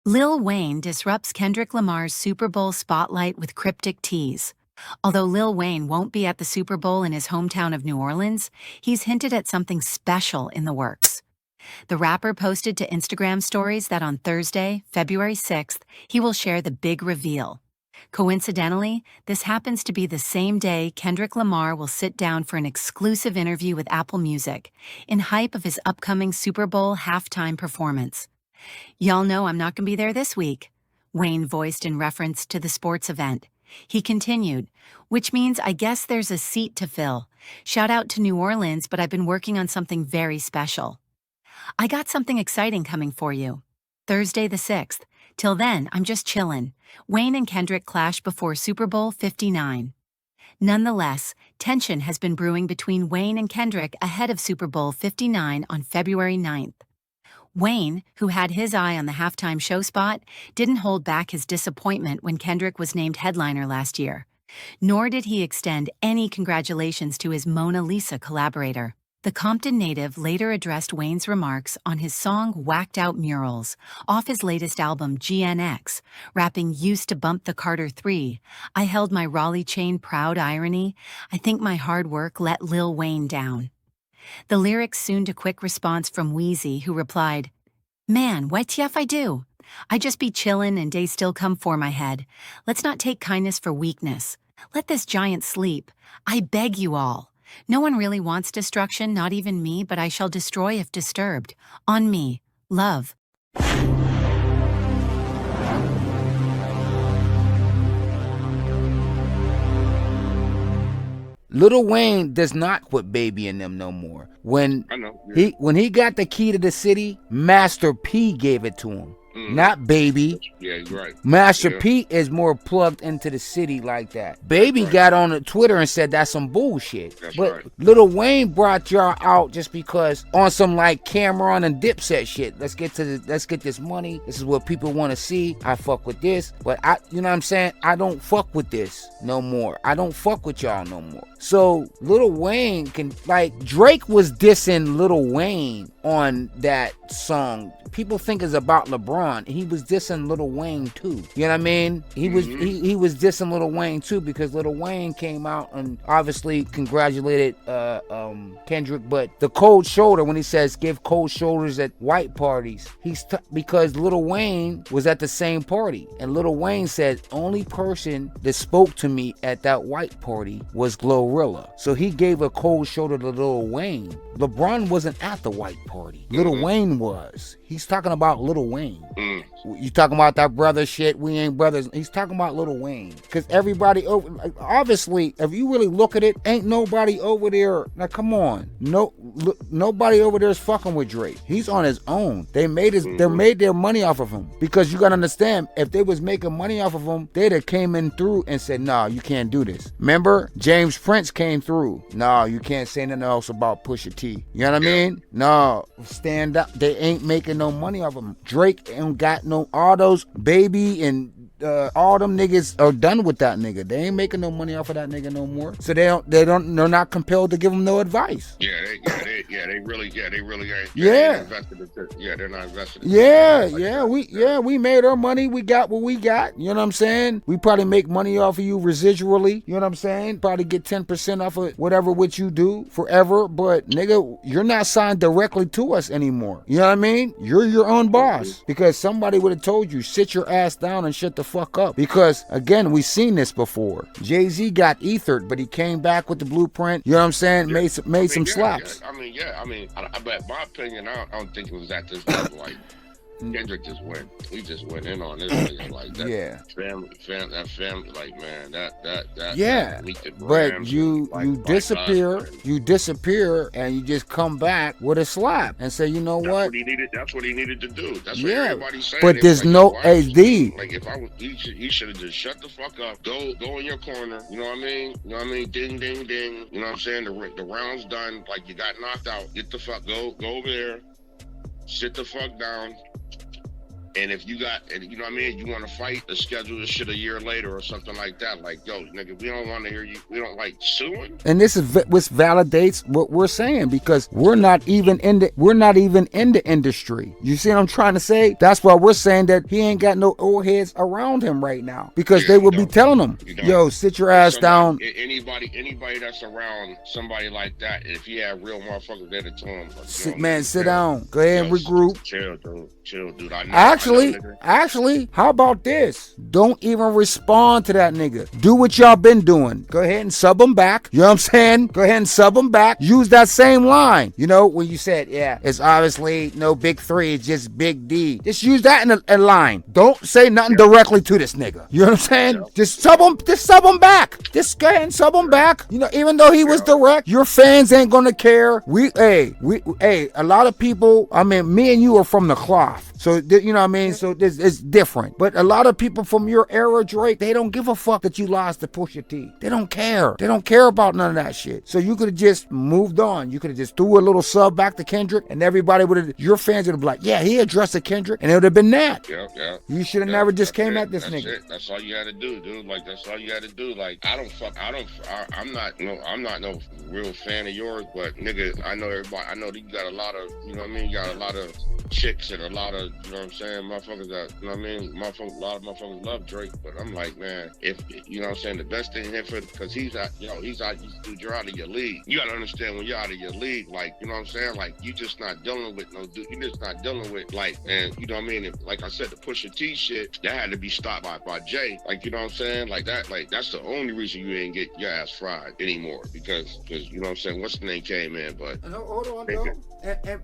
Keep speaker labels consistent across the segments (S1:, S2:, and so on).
S1: Lil Wayne disrupts Kendrick Lamar's Super Bowl spotlight with Cryptic Tease. Although Lil Wayne won't be at the Super Bowl in his hometown of New Orleans, he's hinted at something special in the works. The rapper posted to Instagram stories that on Thursday, February 6th, he will share the big reveal. Coincidentally, this happens to be the same day Kendrick Lamar will sit down for an exclusive interview with Apple Music, in hype of his upcoming Super Bowl halftime performance. "Y'all know I'm not gonna be there this week," Wayne voiced in reference to the sports event. He continued, "Which means I guess there's a seat to fill. Shout out to New Orleans, but I've been working on something very special. I got something exciting coming for you. Thursday the 6th. Till then, I'm just chillin'." Wayne and Kendrick clashed before Super Bowl 59. Nonetheless, tension has been brewing between Wayne and Kendrick ahead of Super Bowl 59 on February 9th. Wayne, who had his eye on the halftime show spot, didn't hold back his disappointment when Kendrick was named headliner last year. Nor did he extend any congratulations to his Mona Lisa collaborator. The Compton native later addressed Wayne's remarks on his song Whacked Out Murals, off his latest album GNX, rapping "Used to bump the Carter 3. I held my Raleigh chain proud irony. I think my hard work let Lil Wayne down." The lyrics soon to quick response from Wheezy, who replied, "Man, what TF I do? I just be chillin' and day still come for my head. Let's not take kindness for weakness. Let this giant sleep. I beg you all. No one really wants destruction, not even me, but I shall destroy if disturbed. On me. Love."
S2: Lil Wayne does not put Baby in them no more. When
S3: I know. Yeah.
S2: he got the key to the city, Master P gave it to him. Not Baby.
S3: Yeah, you're right.
S2: Master
S3: Yeah.
S2: P is more plugged into the city like that. Baby got on the Twitter and said that's some bullshit.
S3: That's
S2: but
S3: right.
S2: Lil Wayne brought y'all out just because on some like Cameron and Dipset shit. Let's get this money. This is what people want to see. I fuck with this, but you know what I'm saying? I don't fuck with this no more. I don't fuck with y'all no more. So Lil Wayne can, like, Drake was dissing Lil Wayne on that song. People think it's about LeBron. He was dissing Lil Wayne too. You know what I mean? He was dissing Lil Wayne too, because Lil Wayne came out and obviously congratulated Kendrick. But the cold shoulder, when he says give cold shoulders at white parties, because Lil Wayne was at the same party, and Lil Wayne said only person that spoke to me at that white party was Glorilla. So he gave a cold shoulder to Lil Wayne. LeBron wasn't at the white party. Lil Wayne was. He's talking about Lil Wayne. You talking about that brother shit? We ain't brothers. He's talking about Lil Wayne. Because everybody over, obviously, if you really look at it, ain't nobody over there. Now come on, nobody over there is fucking with Drake. He's on his own. They made their money off of him. Because you gotta understand, if they was making money off of him, they'd have came in through and said, "Nah, you can't do this." Remember, James Prince came through. "Nah, you can't say nothing else about Pusha T." You know what I mean? No, stand up. They ain't making no money off of him. Drake ain't got no, all those Baby and all them niggas are done with that nigga. They ain't making no money off of that nigga no more. So they're not compelled to give him no advice.
S3: They really ain't.
S2: Yeah.
S3: They're not invested.
S2: We made our money. We got what we got. You know what I'm saying? We probably make money off of you residually. You know what I'm saying? Probably get 10% off of whatever what you do forever. But nigga, you're not signed directly to us anymore. You know what I mean? You're your own boss. Because somebody would have told you, sit your ass down and shut the fuck up. Because again, we've seen this before. Jay-Z got ethered, but he came back with the blueprint. You know what I'm saying? Made some slaps.
S3: But my opinion, I don't think it was at this level. Like, Kendrick just went. He just went in on this nigga like that.
S2: Yeah.
S3: Family, like, man, that.
S2: Yeah. But you disappear, and you just come back with a slap and say, you know what?
S3: That's what he needed to do. That's what everybody's saying.
S2: But there's no AD.
S3: Like, if I was, he should have just shut the fuck up. Go in your corner. You know what I mean? Ding, ding, ding. You know what I'm saying? The round's done. Like, you got knocked out. Get the fuck, go over there. Sit the fuck down. And if you got, and you know what I mean, you want to fight, to schedule this shit a year later or something like that. Like, yo, nigga, we don't want to hear you. We don't like suing.
S2: And this is which validates what we're saying, because we're not even in the industry. You see what I'm trying to say? That's why we're saying that he ain't got no old heads around him right now, because they would be telling him, yo, sit your ass down.
S3: Anybody that's around somebody like that, if he had real motherfuckers there to tell him,
S2: sit down. Go ahead and regroup.
S3: Chill, dude.
S2: Actually, how about this? Don't even respond to that nigga. Do what y'all been doing. Go ahead and sub him back. You know what I'm saying? Go ahead and sub him back. Use that same line. You know, when you said, yeah, it's obviously no big three, it's just big D. Just use that in a line. Don't say nothing directly to this nigga. You know what I'm saying? Yeah. Just sub him back. Just go ahead and sub him back. You know, even though he was direct, your fans ain't gonna care. A lot of people, I mean, me and you are from the cloth. So, you know what I mean? So, it's different. But a lot of people from your era, Drake, they don't give a fuck that you lost to Pusha T. They don't care. They don't care about none of that shit. So, you could have just moved on. You could have just threw a little sub back to Kendrick, and everybody would have, your fans would have been like, yeah, he addressed the Kendrick, and it would have been that.
S3: Yeah.
S2: You should have never just came at this nigga.
S3: It. That's all you had to do, dude. Like, that's all you had to do. Like, I'm not no real fan of yours, but nigga, I know everybody. I know that you got a lot of, you know what I mean? You got a lot of chicks and a lot of, you know what I'm saying, motherfuckers that, you know what I mean, a lot of motherfuckers love Drake, but I'm like, man, if, you know what I'm saying, the best thing here for, because he's out, dude, you're out of your league. You gotta understand, when you're out of your league, like, you know what I'm saying, like, you just not dealing with no dude, you just not dealing with, like, and, you know what I mean, like I said, the Pusha T shit, that had to be stopped by Jay, like, you know what I'm saying, like, that's the only reason you ain't get your ass fried anymore, because, you know what I'm saying, what's the name came in, but.
S2: No, hold on, though. And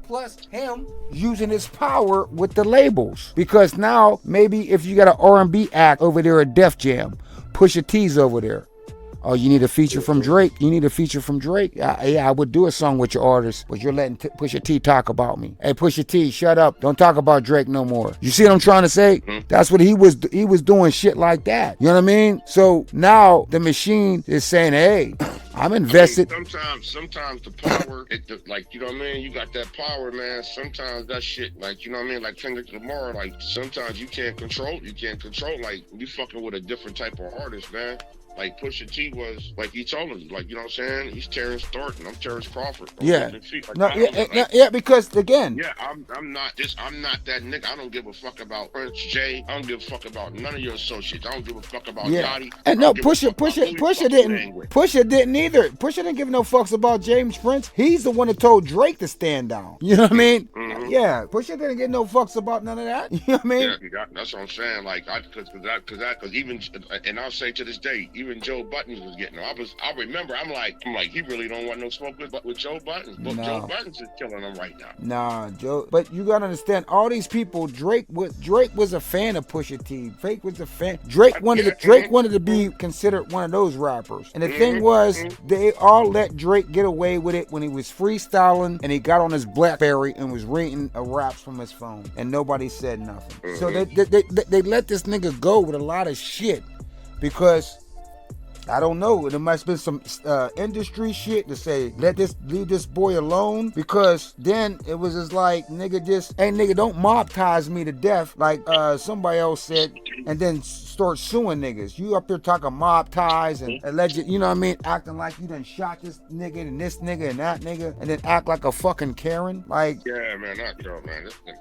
S2: plus him using his power with the labels, because now maybe if you got an R&B act over there at Def Jam, Pusha T's over there. Oh, you need a feature from Drake? Yeah, I would do a song with your artist, but you're letting Pusha T talk about me. Hey, Pusha T, shut up. Don't talk about Drake no more. You see what I'm trying to say? Mm-hmm. That's what he was doing shit like that. You know what I mean? So now the machine is saying, hey, I'm invested.
S3: I mean, sometimes the power, like, you know what I mean? You got that power, man. Sometimes that shit, like, you know what I mean? Like Kendrick Lamar, like, sometimes you can't control, like, you fucking with a different type of artist, man. Like Pusha T was, like he told him, like, you know what I'm saying? He's Terrence Thornton, I'm Terrence Crawford.
S2: Because again,
S3: yeah, I'm not that nigga. I don't give a fuck about Prince J. I don't give a fuck about none of your associates. I don't give a fuck about Gotti.
S2: And no, Pusha didn't either. Pusha didn't give no fucks about James Prince. He's the one that told Drake to stand down. You know what I mean? Mm-hmm. Yeah, Pusha didn't get no fucks about none of that. You know what I mean?
S3: Yeah, that's what I'm saying. Like, because even, and I'll say to this day, even Joe Buttons was getting them. I remember, I'm like, he really don't want no smoke with Joe Buttons. But no. Joe Buttons is killing him right now.
S2: Nah, Joe. But you gotta understand, all these people, Drake was a fan of Pusha T. Drake was a fan. Drake wanted to be considered one of those rappers. And the thing was, they all let Drake get away with it when he was freestyling and he got on his BlackBerry and was reading raps from his phone, and nobody said nothing. So they let this nigga go with a lot of shit, because I don't know, there must have been some industry shit to say, leave this boy alone, because then it was just like, nigga, don't mob ties me to death, like somebody else said, and then start suing niggas. You up there talking mob ties and alleged, you know what I mean, acting like you done shot this nigga and this nigga and that nigga, and then act like a fucking Karen, like.
S3: Yeah, man, this nigga.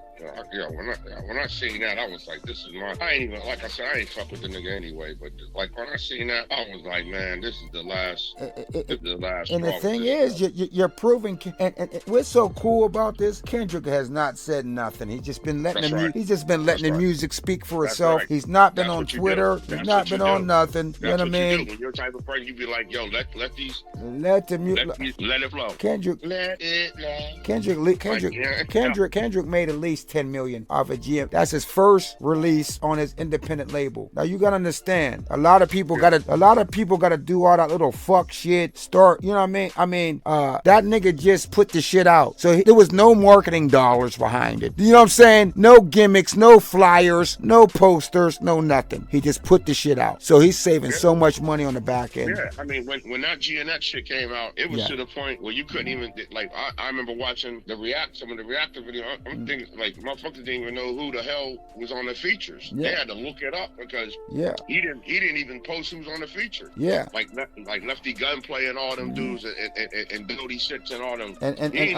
S3: When I seen that, I was like, this is my. I ain't even, like I said, I ain't fuck with the nigga anyway. But like when I seen that, I was like, man, this is the last.
S2: And the thing is, you're proving. And what's so cool about this? Kendrick has not said nothing. He's just been letting the music speak for itself. Right. He's not been on Twitter. He's not been on nothing. You know what I mean?
S3: When you're type of person, you be like, yo, let it flow.
S2: Kendrick made at least 10 million off of GM. That's his first release on his independent label. Now you gotta understand, a lot of people gotta do all that little fuck shit. Start, you know what I mean? That nigga just put the shit out. So there was no marketing dollars behind it. You know what I'm saying? No gimmicks, no flyers, no posters, no nothing. He just put the shit out. So he's saving so much money on the back end.
S3: Yeah, I mean, when that GNX shit came out, it was to the point where you couldn't even, like, I remember watching some of the reactor video. I'm thinking, like, motherfuckers didn't even know who the hell was on the features.
S2: Yeah.
S3: They had to look it up because
S2: Yeah.
S3: he didn't even post who's on the feature.
S2: Yeah.
S3: Like Lefty Gunplay and all them dudes and Billy Six and all them.
S2: And the thing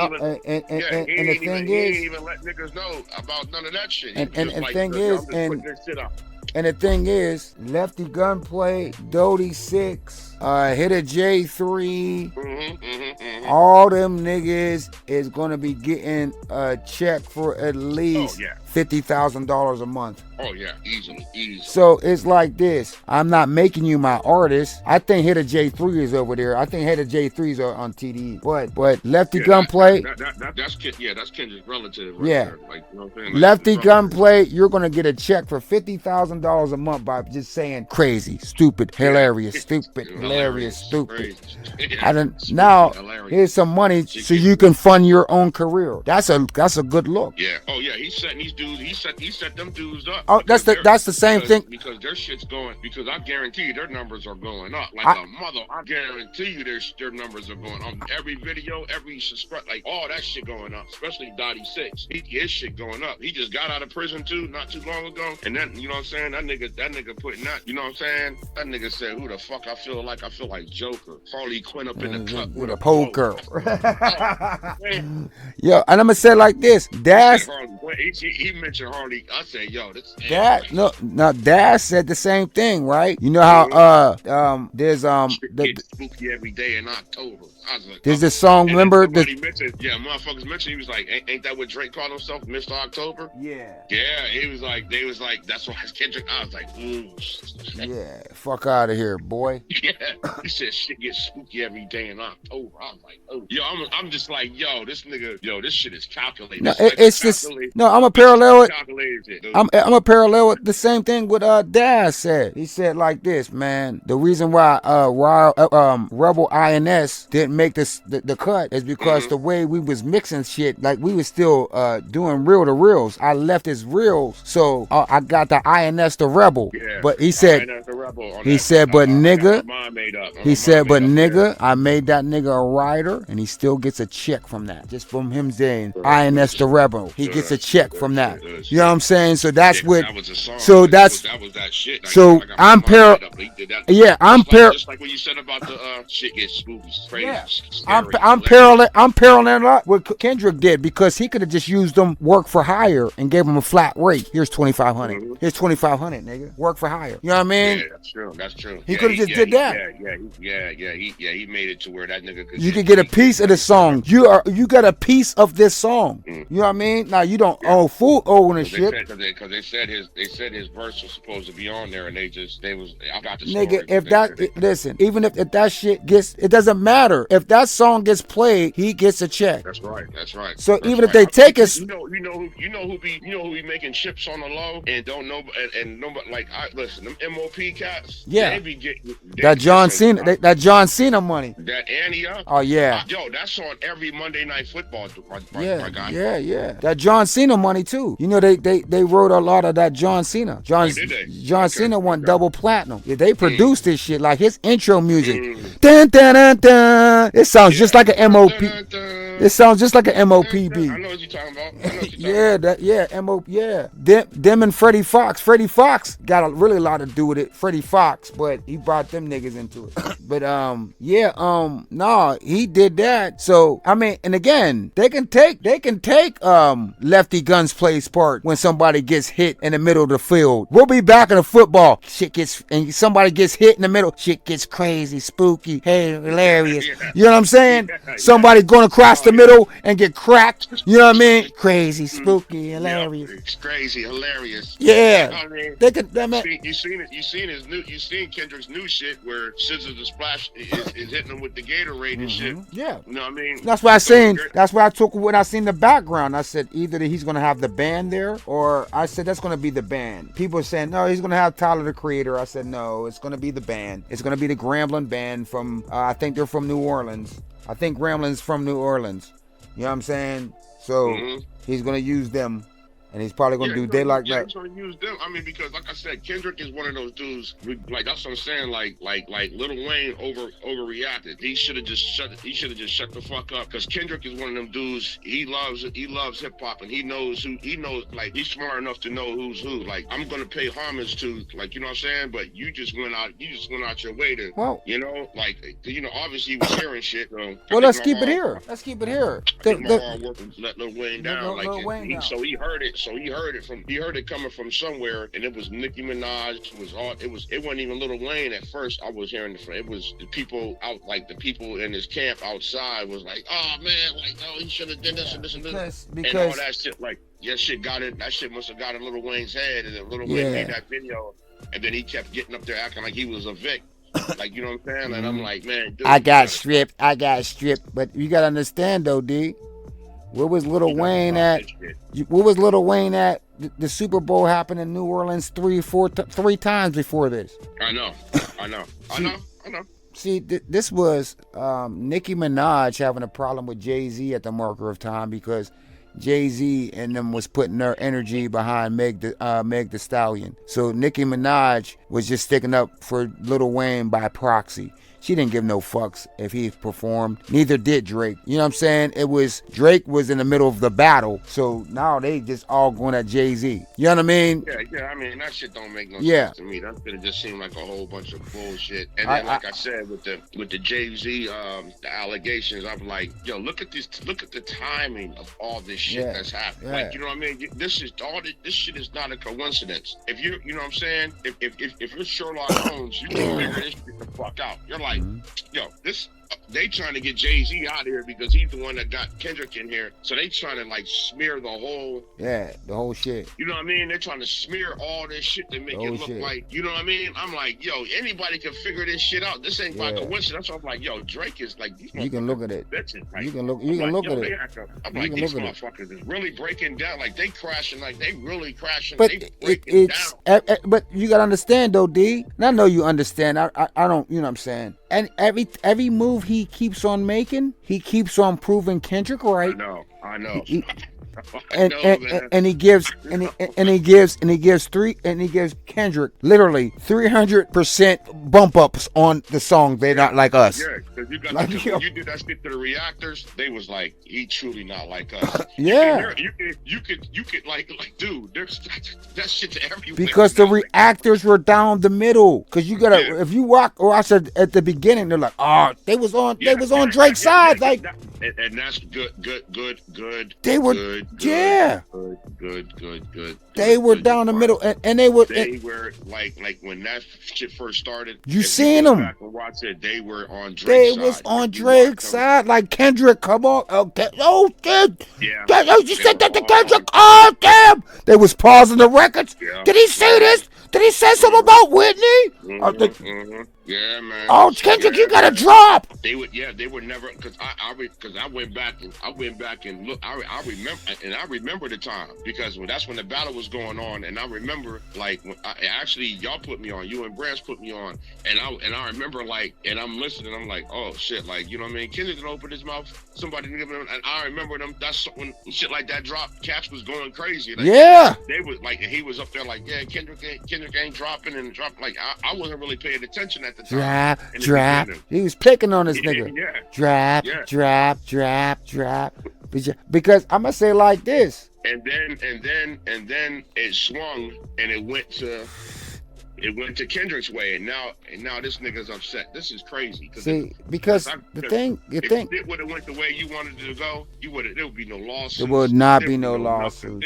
S3: He
S2: is,
S3: ain't even let niggas know about none of that shit.
S2: And the
S3: like,
S2: thing
S3: I'm
S2: is,
S3: just putting this shit up.
S2: And the thing is, Lefty Gunplay, Dodie Six, Hitter J3, all them niggas is gonna be getting a check for at least $50,000 a month.
S3: Oh yeah, easily.
S2: So it's like this. I'm not making you my artist. I think Hitter J3 is over there. I think Hitter J3's are on TDE. But Lefty Gunplay.
S3: That's Kendrick's relative.
S2: Right there.
S3: Like, you know what I'm saying?
S2: Lefty Gunplay, you're gonna get a check for $50,000 a month by just saying crazy, stupid, hilarious, stupid, hilarious, stupid. Now here's some money so you can fund your own career. That's a good look.
S3: Yeah. Oh yeah. He's setting these dudes. He set them dudes up.
S2: Oh, that's the same thing.
S3: Because their shit's going. Because I guarantee you their numbers are going up. Like a mother. I guarantee you their numbers are going up. Every video, every subscribe, like all that shit going up. Especially Dottie Six. His shit going up. He just got out of prison too, not too long ago. And then you know what I'm saying. That nigga putting that. You know what I'm saying. That nigga said, "Who the fuck I feel like? I feel like Joker, Harley Quinn up in the cup
S2: with a poker." Yo, and I'm gonna say it like this.
S3: He mentioned Harley. I said, "Yo, this."
S2: Dad said the same thing, right? You know how there's
S3: spooky every day in October. I was like,
S2: there's this song. Remember
S3: motherfuckers mentioned. He was like, "Ain't that what Drake called himself, Mr. October?"
S2: Yeah.
S3: Yeah. He was like, they was like, "That's why it's Kendrick." I was like,
S2: yeah, fuck out of here, boy.
S3: Yeah. He said shit gets spooky every day in October. I was like, oh, yo, I'm just like, yo, this nigga, yo, this shit is calculated.
S2: No, it's just no. I'm a parallel it. I'm a parallel with the same thing what Dad said. He said like this, man. The reason why Rebel INS didn't make the cut is because the way we was mixing shit, like we was still doing reel to reels. I left his reels, so I got the INS the Rebel.
S3: Yeah,
S2: but he said, but nigga, I made that nigga a writer, and he still gets a check from that, just from him saying INS the Rebel. He gets a check from that. You know what I'm saying? So that's what. So that's.
S3: That was that shit.
S2: So I'm I'm
S3: just like what you said about the shit gets spooky.
S2: Yeah. I'm paralleling up what Kendrick did, because he could have just used them work for hire and gave him a flat rate. Here's $2,500. Here's $2,500, nigga. Work for hire. You know what I mean?
S3: Yeah, that's true. That's true.
S2: He could have just did that.
S3: He made it to where that nigga could.
S2: You could get a piece of the song. You got a piece of this song. You know what I mean? Now you don't own full ownership.
S3: Because they said his verse was supposed to be on there, and I got the
S2: nigga. Listen, even if that shit gets, it doesn't matter. If that song gets played, he gets a check.
S3: That's right.
S2: So even if they take us,
S3: you know who be making chips on the low and don't know, and nobody like listen, them MOP cats.
S2: Yeah.
S3: They be getting
S2: that John Cena, that John Cena money.
S3: That Ania.
S2: Oh yeah.
S3: Yo, that's on every Monday Night Football. My guy.
S2: Yeah. That John Cena money too. You know they wrote a lot of that John Cena. John Cena won double platinum. Yeah, they produced this shit, like his intro music. Dun, dun, dun, dun. It sounds just like an MOP. It sounds just like an MOP beat.
S3: I know what you're talking about.
S2: MOP. Yeah. Them and Freddie Fox. Freddie Fox got a really lot to do with it. Freddie Fox, but he brought them niggas into it. But nah, he did that. So I mean, and again, they can take Lefty Gunplay's part when somebody gets hit in the middle of the field. We'll be back in the football. And somebody gets hit in the middle. Shit gets crazy, spooky, hey, hilarious. You know what I'm saying? Somebody going across the middle and get cracked. You know what I mean? Crazy, spooky, hilarious.
S3: It's crazy, hilarious.
S2: Yeah.
S3: You know what I mean?
S2: They could.
S3: You seen Kendrick's new shit where Scissor the Splash is hitting him with the Gatorade and shit.
S2: Yeah.
S3: You know what I mean?
S2: That's what I seen. That's why I took when I seen the background. I said either he's gonna have the band there, or I said that's gonna be the band. People are saying no, he's gonna have Tyler the Creator. I said no, it's gonna be the band. It's gonna be the Grambling band from. I think they're from New Orleans. I think Gramblin's from New Orleans. You know what I'm saying? So he's gonna use them And he's probably gonna
S3: Yeah,
S2: do They Like
S3: yeah,
S2: That.
S3: he's gonna use them. I mean, because like I said, Kendrick is one of those dudes. Like that's what I'm saying. Like Lil Wayne overreacted. He should have just shut the fuck up. Because Kendrick is one of them dudes. He loves hip hop, and he knows who he knows. Like he's smart enough to know who's who. Like I'm gonna pay homage to, like, you know what I'm saying. But you just went out your way to,
S2: Well,
S3: you know, like, you know, obviously he was hearing shit. So
S2: well, let's keep it here. Let's keep it here.
S3: My hard work let Lil Wayne down.
S2: Lil Wayne down.
S3: So he heard it. So he heard it coming from somewhere, and it was Nicki Minaj. It wasn't even Lil Wayne at first. I was hearing it was the people out, like the people in his camp outside was like, oh man, like, oh, he should have done this and this and this, and all that shit. Like, that shit must have got in Lil Wayne's head, and then Lil Wayne made that video, and then he kept getting up there acting like he was a Vic. Like, you know what I'm saying? And I'm like, man, dude,
S2: I got stripped. But you gotta understand though, D. Where was Lil Wayne at? Where was Lil Wayne at? The Super Bowl happened in New Orleans three times before this.
S3: I know.
S2: See, this was Nicki Minaj having a problem with Jay-Z at the marker of time, because Jay-Z and them was putting their energy behind Meg the Stallion. So Nicki Minaj was just sticking up for Lil Wayne by proxy. She didn't give no fucks if he performed. Neither did Drake. You know what I'm saying? Drake was in the middle of the battle. So now they just all going at Jay-Z. You know what I mean?
S3: Yeah. I mean, that shit don't make no sense to me. That shit just seemed like a whole bunch of bullshit. And then, like I said, with the Jay-Z the allegations, I'm like, yo, look at the timing of all this shit that's happening. Yeah. Like, you know what I mean? This shit is not a coincidence. If you know what I'm saying? If you're Sherlock Holmes, you can figure this shit the fuck out. You're like, yo, they trying to get Jay-Z out of here because he's the one that got Kendrick in here. So they trying to like smear the whole
S2: shit.
S3: You know what I mean? They're trying to smear all this shit to make it look like, you know what I mean? I'm like, yo, anybody can figure this shit out. This ain't by coincidence. I'm like, yo, Drake is like,
S2: you can look at it.
S3: Bitches, like,
S2: you can look at it.
S3: I'm like, these motherfuckers is really breaking down. Like they crashing, like they really crashing.
S2: But
S3: it's down.
S2: But you gotta understand though, D. And I know you understand. I don't. You know what I'm saying? And every move he keeps on making, he keeps on proving Kendrick right.
S3: I know.
S2: And he gives Kendrick literally 300% bump ups on the song They Not Like Us.
S3: Yeah, because you did that shit to the reactors, they was like, he truly not like us.
S2: Yeah.
S3: You could like dude, there's that shit to everyone.
S2: Because the reactors were down the middle. Because you gotta if you walk, or I said at the beginning, they're like, oh, they was on Drake's side, like,
S3: and that's good.
S2: They were
S3: good.
S2: They were down the middle, and they were
S3: like when that shit first started.
S2: You seen them?
S3: Watch it. They were on Drake's
S2: They
S3: side.
S2: was on Drake's side, like Kendrick. Come on, okay. Oh shit! Yeah. You said that to Kendrick. Oh damn! They was pausing the records. Yeah. Did he say this? Did he say something about Whitney?
S3: Yeah, man.
S2: Oh, Kendrick, you gotta drop.
S3: They would never, because I went back and look. I remember the time, because that's when the battle was going on, and I remember like when y'all put me on, you and Branch put me on, and I remember like, and I'm listening, I'm like, oh shit, like, you know what I mean? Kendrick didn't open his mouth, somebody didn't give him, and I remember them. That's when shit like that dropped. Caps was going crazy. Like, they was like, and he was up there like, yeah, Kendrick ain't dropping and dropping. Like I wasn't really paying attention at the time.
S2: Drop. He was picking on this nigga.
S3: Yeah.
S2: Drop. Because I'm gonna say like this.
S3: And then it swung and it went to Kendrick's way, and now this nigga's upset. This is crazy.
S2: See, because the thing,
S3: if it would have went the way you wanted it to go, there would be no lawsuits.
S2: There would not be no lawsuits.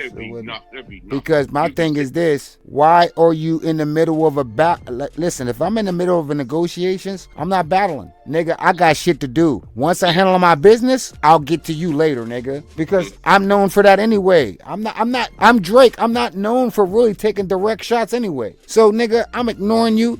S2: Because my thing is this: why are you in the middle of a battle? Listen, if I'm in the middle of a negotiations, I'm not battling, nigga. I got shit to do. Once I handle my business, I'll get to you later, nigga. Because I'm known for that anyway. I'm Drake. I'm not known for really taking direct shots anyway. So, nigga, I'm ignoring you.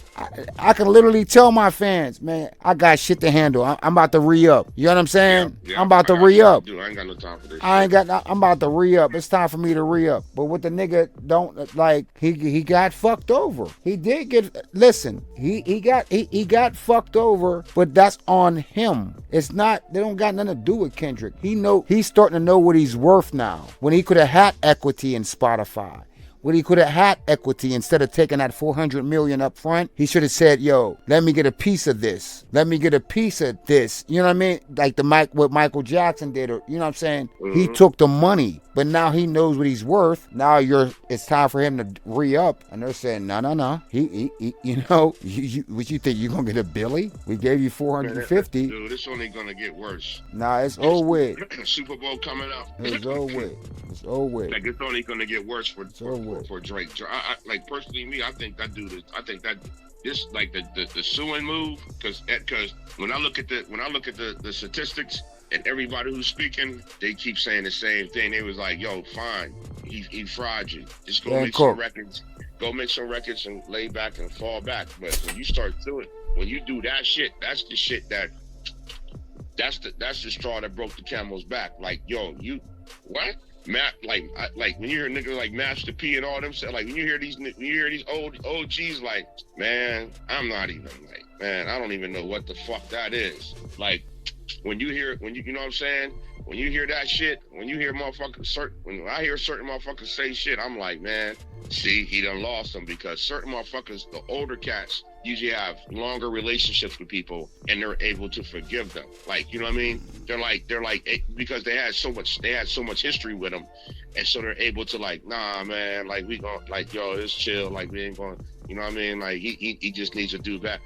S2: I can literally tell my fans, man, I got shit to handle. I'm about to re-up. You know what I'm saying?
S3: Yeah,
S2: I'm about to
S3: I got
S2: re-up.
S3: shit to do. I ain't got no time for this.
S2: I'm about to re-up. It's time for me to re-up. But what the nigga don't like, he got fucked over. He did get, listen, he got fucked over, but that's on him. It's not, they don't got nothing to do with Kendrick. He's starting to know what he's worth now. When he could have had equity in Spotify. When he could have had equity, instead of taking that $400 million up front, he should have said, yo, let me get a piece of this. Let me get a piece of this. You know what I mean? Like what Michael Jackson did, or you know what I'm saying? Mm-hmm. He took the money, but now he knows what he's worth. Now it's time for him to re-up. And they're saying, no. He you know, what you think, you gonna get a Billy? We gave you 450.
S3: Dude, it's only gonna get worse.
S2: Nah, it's over with.
S3: Super Bowl coming up.
S2: It's over with. It's over with.
S3: Like, it's only gonna get worse for Drake. I like, personally, me, I think that dude is. I think that this, like, the suing move, because when I look at the statistics and everybody who's speaking, they keep saying the same thing. They was like, yo, fine, he fried you. Just go make some records. Go make some records and lay back and fall back. But when you start doing, when you do that shit, that's the shit that's the straw that broke the camel's back. Like, yo, you what? Like when you hear niggas like Master P and all them, like when you hear these old OGs, like, man, I'm not even, like, man, I don't even know what the fuck that is. Like, when you know what I'm saying? When you hear that shit, when you hear when I hear certain motherfuckers say shit, I'm like, man, see, he done lost them, because certain motherfuckers, the older cats, usually have longer relationships with people and they're able to forgive them. Like, you know what I mean? They're like because they had so much history with them, and so they're able to, like, nah, man, like, we gon', like, yo, it's chill, like, we ain't going, you know what I mean? Like, he just needs to do that.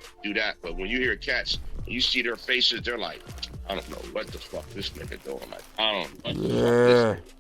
S3: But when you hear cats, you see their faces, they're like, I don't know what the fuck this nigga doing. Like, I don't know what the fuck this